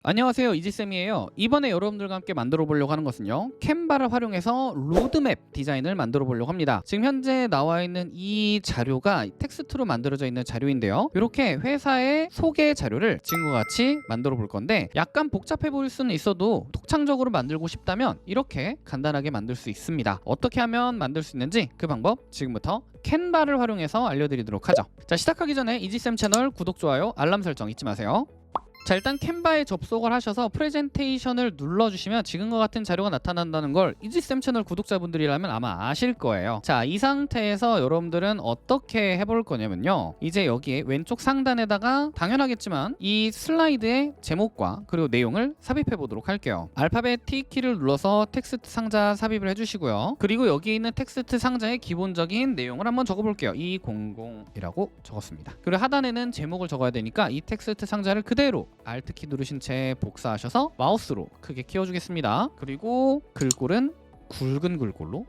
안녕하세요, 이지쌤이에요. 이번에 여러분들과 함께 만들어 보려고 하는 것은요, 캔바를 활용해서 로드맵 디자인을 만들어 보려고 합니다. 지금 현재 나와 있는 이 자료가 텍스트로 만들어져 있는 자료인데요, 이렇게 회사의 소개 자료를 지금과 같이 만들어 볼 건데, 약간 복잡해 보일 수는 있어도 독창적으로 만들고 싶다면 이렇게 간단하게 만들 수 있습니다. 어떻게 하면 만들 수 있는지 그 방법 지금부터 캔바를 활용해서 알려드리도록 하죠. 자, 시작하기 전에 이지쌤 채널 구독, 좋아요, 알람 설정 잊지 마세요. 자, 일단 캔바에 접속을 하셔서 프레젠테이션을 눌러주시면 지금과 같은 자료가 나타난다는 걸 이지쌤 채널 구독자분들이라면 아마 아실 거예요. 자, 이 상태에서 여러분들은 어떻게 해볼 거냐면요, 이제 여기에 왼쪽 상단에다가 당연하겠지만 이 슬라이드의 제목과 그리고 내용을 삽입해 보도록 할게요. 알파벳 T키를 눌러서 텍스트 상자 삽입을 해주시고요. 그리고 여기 있는 텍스트 상자의 기본적인 내용을 한번 적어볼게요. 200이라고 적었습니다. 그리고 하단에는 제목을 적어야 되니까 이 텍스트 상자를 그대로 Alt키 누르신 채 복사하셔서 마우스로 크게 키워주겠습니다. 그리고 글꼴은 굵은 글꼴로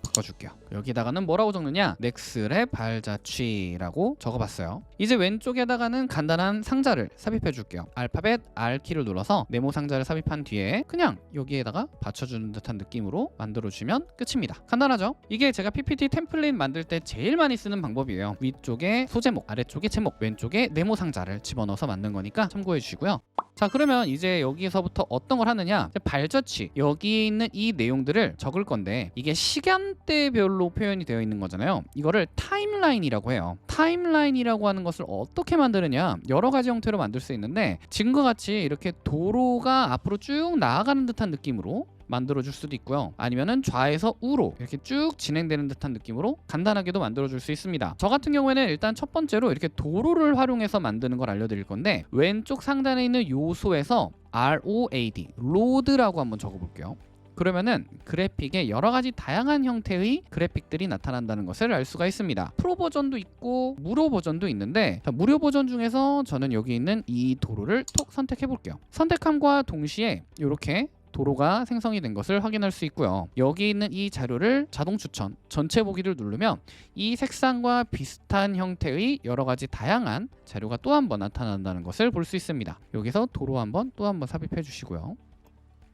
바꿔줄게요. 여기다가는 뭐라고 적느냐, 넥스랩 발자취라고 적어봤어요. 이제 왼쪽에다가는 간단한 상자를 삽입해 줄게요. 알파벳 R키를 눌러서 네모 상자를 삽입한 뒤에 그냥 여기에다가 받쳐주는 듯한 느낌으로 만들어주면 끝입니다. 간단하죠? 이게 제가 PPT 템플릿 만들 때 제일 많이 쓰는 방법이에요. 위쪽에 소제목, 아래쪽에 제목, 왼쪽에 네모 상자를 집어넣어서 만든 거니까 참고해 주시고요. 자, 그러면 이제 여기서부터 어떤 걸 하느냐, 발자취, 여기 있는 이 내용들을 적을 건데 이게 시간대별로 표현이 되어 있는 거잖아요. 이거를 타임라인이라고 해요. 타임라인이라고 하는 것을 어떻게 만드느냐, 여러 가지 형태로 만들 수 있는데 지금과 같이 이렇게 도로가 앞으로 쭉 나아가는 듯한 느낌으로 만들어줄 수도 있고요, 아니면은 좌에서 우로 이렇게 쭉 진행되는 듯한 느낌으로 간단하게도 만들어줄 수 있습니다. 저 같은 경우에는 일단 첫 번째로 이렇게 도로를 활용해서 만드는 걸 알려드릴 건데, 왼쪽 상단에 있는 요소에서 ROAD, 로드라고 한번 적어볼게요. 그러면은 그래픽에 여러 가지 다양한 형태의 그래픽들이 나타난다는 것을 알 수가 있습니다. 프로 버전도 있고 무료 버전도 있는데, 무료 버전 중에서 저는 여기 있는 이 도로를 톡 선택해 볼게요. 선택함과 동시에 이렇게 도로가 생성이 된 것을 확인할 수 있고요. 여기 있는 이 자료를 자동 추천, 전체 보기를 누르면 이 색상과 비슷한 형태의 여러 가지 다양한 자료가 또 한 번 나타난다는 것을 볼 수 있습니다. 여기서 도로 한번 또 한 번 삽입해 주시고요.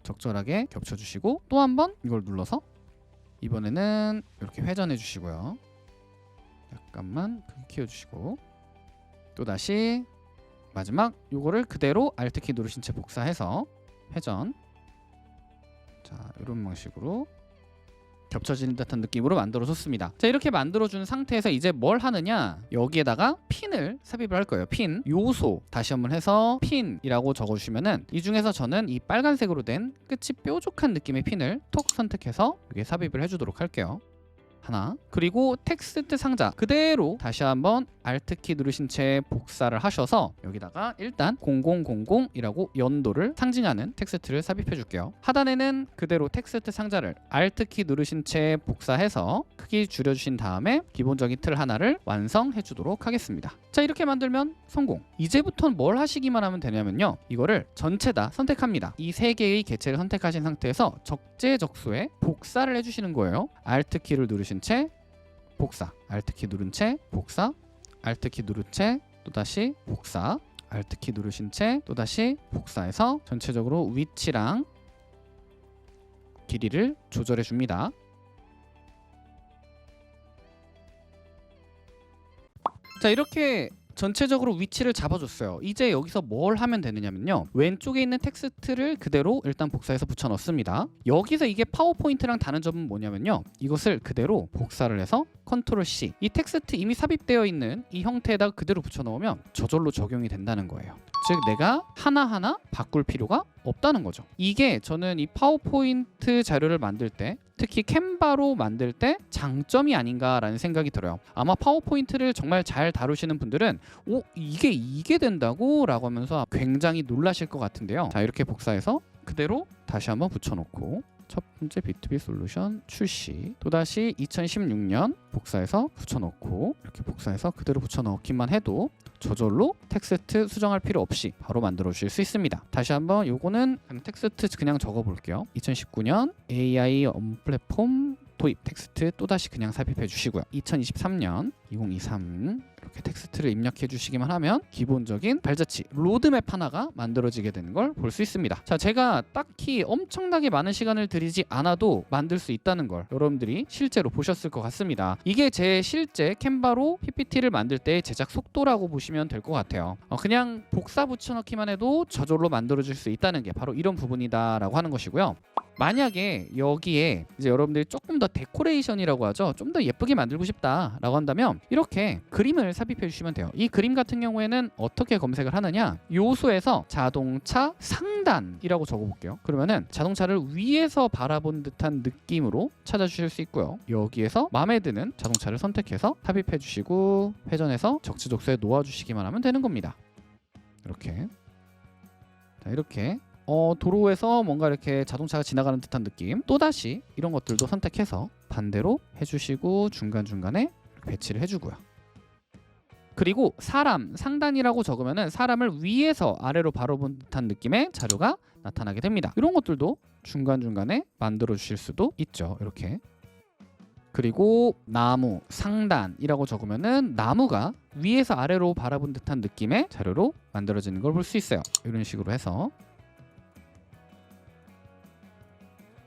적절하게 겹쳐 주시고 또 한 번 이걸 눌러서 이번에는 이렇게 회전해 주시고요. 약간만 크게 키워 주시고 또 다시 마지막 요거를 그대로 Alt키 누르신 채 복사해서 회전. 자, 이런 방식으로 겹쳐지는 듯한 느낌으로 만들어줬습니다. 자, 이렇게 만들어준 상태에서 이제 뭘 하느냐, 여기에다가 핀을 삽입을 할 거예요. 핀, 요소, 다시 한번 해서 핀이라고 적어주시면은 이 중에서 저는 이 빨간색으로 된 끝이 뾰족한 느낌의 핀을 톡 선택해서 여기에 삽입을 해주도록 할게요. 하나, 그리고 텍스트 상자 그대로 다시 한번 Alt키 누르신 채 복사를 하셔서 여기다가 일단 0000이라고 연도를 상징하는 텍스트를 삽입해 줄게요. 하단에는 그대로 텍스트 상자를 Alt키 누르신 채 복사해서 크기 줄여주신 다음에 기본적인 틀 하나를 완성해 주도록 하겠습니다. 자, 이렇게 만들면 성공. 이제부터는 뭘 하시기만 하면 되냐면요, 이거를 전체 다 선택합니다. 이 세 개의 개체를 선택하신 상태에서 적재적소에 복사를 해주시는 거예요. Alt키를 누르신 채 복사, Alt키 누른 채 복사, Alt키 누른 채 또다시 복사, Alt키 누르신 채 또다시 복사해서 전체적으로 위치랑 길이를 조절해 줍니다. 자, 이렇게 전체적으로 위치를 잡아줬어요. 이제 여기서 뭘 하면 되느냐면요, 왼쪽에 있는 텍스트를 그대로 일단 복사해서 붙여 넣습니다. 여기서 이게 파워포인트랑 다른 점은 뭐냐면요, 이것을 그대로 복사를 해서 컨트롤 C, 이 텍스트 이미 삽입되어 있는 이 형태에다가 그대로 붙여 넣으면 저절로 적용이 된다는 거예요. 즉 내가 하나하나 바꿀 필요가 없다는 거죠. 이게 저는 이 파워포인트 자료를 만들 때, 특히 캔바로 만들 때 장점이 아닌가라는 생각이 들어요. 아마 파워포인트를 정말 잘 다루시는 분들은 이게 된다고? 라고 하면서 굉장히 놀라실 것 같은데요. 자, 이렇게 복사해서 그대로 다시 한번 붙여놓고 첫 번째 B2B 솔루션 출시, 또다시 2016년 복사해서 붙여넣고, 이렇게 복사해서 그대로 붙여넣기만 해도 저절로 텍스트 수정할 필요 없이 바로 만들어 주실 수 있습니다. 다시 한번 요거는 텍스트 그냥 적어 볼게요. 2019년 AI 언플랫폼 도입 텍스트 또다시 그냥 삽입해 주시고요. 2023년 2023 이렇게 텍스트를 입력해 주시기만 하면 기본적인 발자취 로드맵 하나가 만들어지게 되는 걸 볼 수 있습니다. 자, 제가 딱히 엄청나게 많은 시간을 들이지 않아도 만들 수 있다는 걸 여러분들이 실제로 보셨을 것 같습니다. 이게 제 실제 캔바로 PPT를 만들 때의 제작 속도라고 보시면 될 것 같아요. 그냥 복사 붙여넣기만 해도 저절로 만들어질 수 있다는 게 바로 이런 부분이다라고 하는 것이고요. 만약에 여기에 이제 여러분들이 조금 더 데코레이션이라고 하죠. 좀 더 예쁘게 만들고 싶다라고 한다면 이렇게 그림을 삽입해 주시면 돼요. 이 그림 같은 경우에는 어떻게 검색을 하느냐, 요소에서 자동차 상단이라고 적어볼게요. 그러면은 자동차를 위에서 바라본 듯한 느낌으로 찾아주실 수 있고요. 여기에서 마음에 드는 자동차를 선택해서 삽입해 주시고 회전해서 적재적소에 놓아주시기만 하면 되는 겁니다. 이렇게. 자, 이렇게 도로에서 뭔가 이렇게 자동차가 지나가는 듯한 느낌, 또다시 이런 것들도 선택해서 반대로 해주시고 중간중간에 배치를 해주고요. 그리고 사람, 상단이라고 적으면은 사람을 위에서 아래로 바라본 듯한 느낌의 자료가 나타나게 됩니다. 이런 것들도 중간중간에 만들어 주실 수도 있죠. 이렇게. 그리고 나무, 상단이라고 적으면은 나무가 위에서 아래로 바라본 듯한 느낌의 자료로 만들어지는 걸 볼 수 있어요. 이런 식으로 해서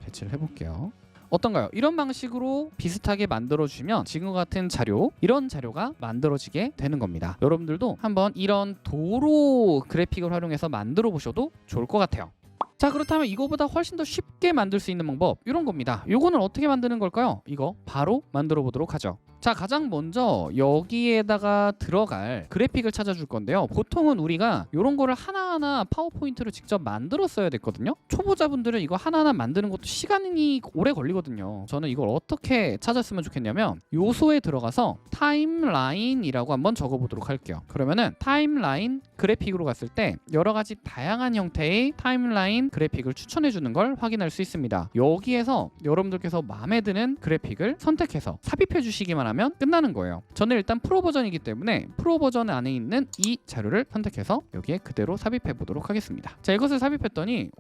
배치를 해볼게요. 어떤가요? 이런 방식으로 비슷하게 만들어주시면 지금과 같은 자료, 이런 자료가 만들어지게 되는 겁니다. 여러분들도 한번 이런 도로 그래픽을 활용해서 만들어 보셔도 좋을 것 같아요. 자, 그렇다면 이거보다 훨씬 더 쉽게 만들 수 있는 방법, 이런 겁니다. 이거는 어떻게 만드는 걸까요? 이거 바로 만들어 보도록 하죠. 자, 가장 먼저 여기에다가 들어갈 그래픽을 찾아줄 건데요. 보통은 우리가 이런 거를 하나하나 파워포인트로 직접 만들어 써야 됐거든요. 초보자분들은 이거 하나하나 만드는 것도 시간이 오래 걸리거든요. 저는 이걸 어떻게 찾았으면 좋겠냐면 요소에 들어가서 타임라인이라고 한번 적어보도록 할게요. 그러면은 타임라인 그래픽으로 갔을 때 여러 가지 다양한 형태의 타임라인 그래픽을 추천해 주는 걸 확인할 수 있습니다. 여기에서 여러분들께서 마음에 드는 그래픽을 선택해서 삽입해 주시기만 하면 끝나는 거예요. 저는 일단 프로 버전이기 때문에 프로 버전 안에 있는 이 자료를 선택해서 여기에 그대로 삽입해 보도록 하겠습니다. 자, 이것을 삽입했더니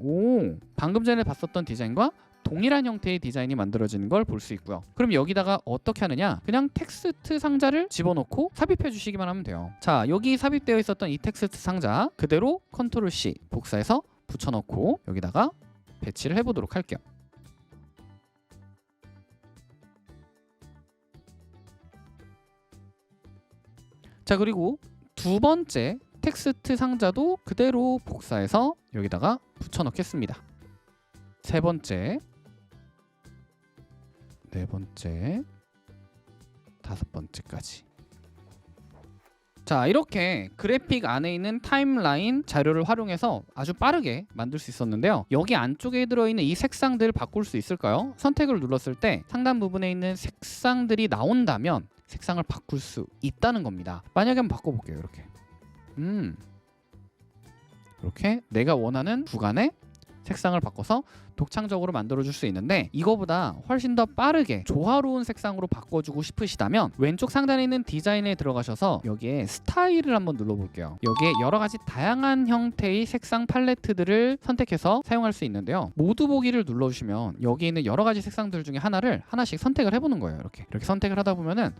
방금 전에 봤었던 디자인과 동일한 형태의 디자인이 만들어지는 걸 볼 수 있고요. 그럼 여기다가 어떻게 하느냐, 그냥 텍스트 상자를 집어넣고 삽입해 주시기만 하면 돼요. 자, 여기 삽입되어 있었던 이 텍스트 상자 그대로 컨트롤 C 복사해서 붙여넣고 여기다가 배치를 해보도록 할게요. 자, 그리고 두 번째 텍스트 상자도 그대로 복사해서 여기다가 붙여넣겠습니다. 세 번째, 네 번째, 다섯 번째까지. 자, 이렇게 그래픽 안에 있는 타임라인 자료를 활용해서 아주 빠르게 만들 수 있었는데요. 여기 안쪽에 들어있는 이 색상들을 바꿀 수 있을까요? 선택을 눌렀을 때 상단 부분에 있는 색상들이 나온다면 색상을 바꿀 수 있다는 겁니다. 만약에 한번 바꿔볼게요. 이렇게 이렇게 내가 원하는 구간에 색상을 바꿔서 독창적으로 만들어줄 수 있는데, 이거보다 훨씬 더 빠르게 조화로운 색상으로 바꿔주고 싶으시다면 왼쪽 상단에 있는 디자인에 들어가셔서 여기에 스타일을 한번 눌러볼게요. 여기에 여러 가지 다양한 형태의 색상 팔레트들을 선택해서 사용할 수 있는데요. 모두 보기를 눌러주시면 여기 있는 여러 가지 색상들 중에 하나를 하나씩 선택을 해보는 거예요. 이렇게 선택을 하다 보면은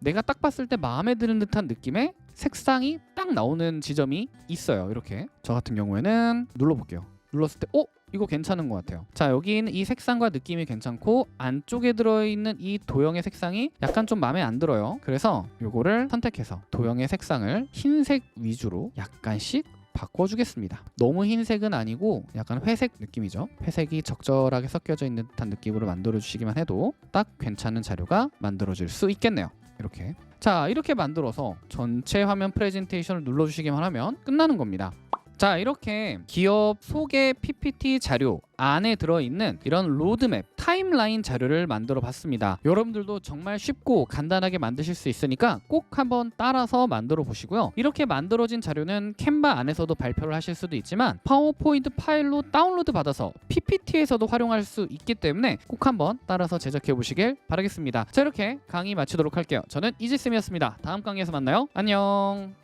내가 딱 봤을 때 마음에 드는 듯한 느낌의 색상이 딱 나오는 지점이 있어요. 이렇게 저 같은 경우에는 눌러볼게요. 눌렀을 때 이거 괜찮은 것 같아요. 자, 여기 있는 이 색상과 느낌이 괜찮고 안쪽에 들어있는 이 도형의 색상이 약간 좀 마음에 안 들어요. 그래서 요거를 선택해서 도형의 색상을 흰색 위주로 약간씩 바꿔주겠습니다. 너무 흰색은 아니고 약간 회색 느낌이죠. 회색이 적절하게 섞여져 있는 듯한 느낌으로 만들어주시기만 해도 딱 괜찮은 자료가 만들어질 수 있겠네요. 이렇게. 자, 이렇게 만들어서 전체 화면 프레젠테이션을 눌러주시기만 하면 끝나는 겁니다. 자, 이렇게 기업 소개 PPT 자료 안에 들어있는 이런 로드맵, 타임라인 자료를 만들어 봤습니다. 여러분들도 정말 쉽고 간단하게 만드실 수 있으니까 꼭 한번 따라서 만들어 보시고요. 이렇게 만들어진 자료는 캔바 안에서도 발표를 하실 수도 있지만 파워포인트 파일로 다운로드 받아서 PPT에서도 활용할 수 있기 때문에 꼭 한번 따라서 제작해 보시길 바라겠습니다. 자, 이렇게 강의 마치도록 할게요. 저는 이지쌤이었습니다. 다음 강의에서 만나요. 안녕.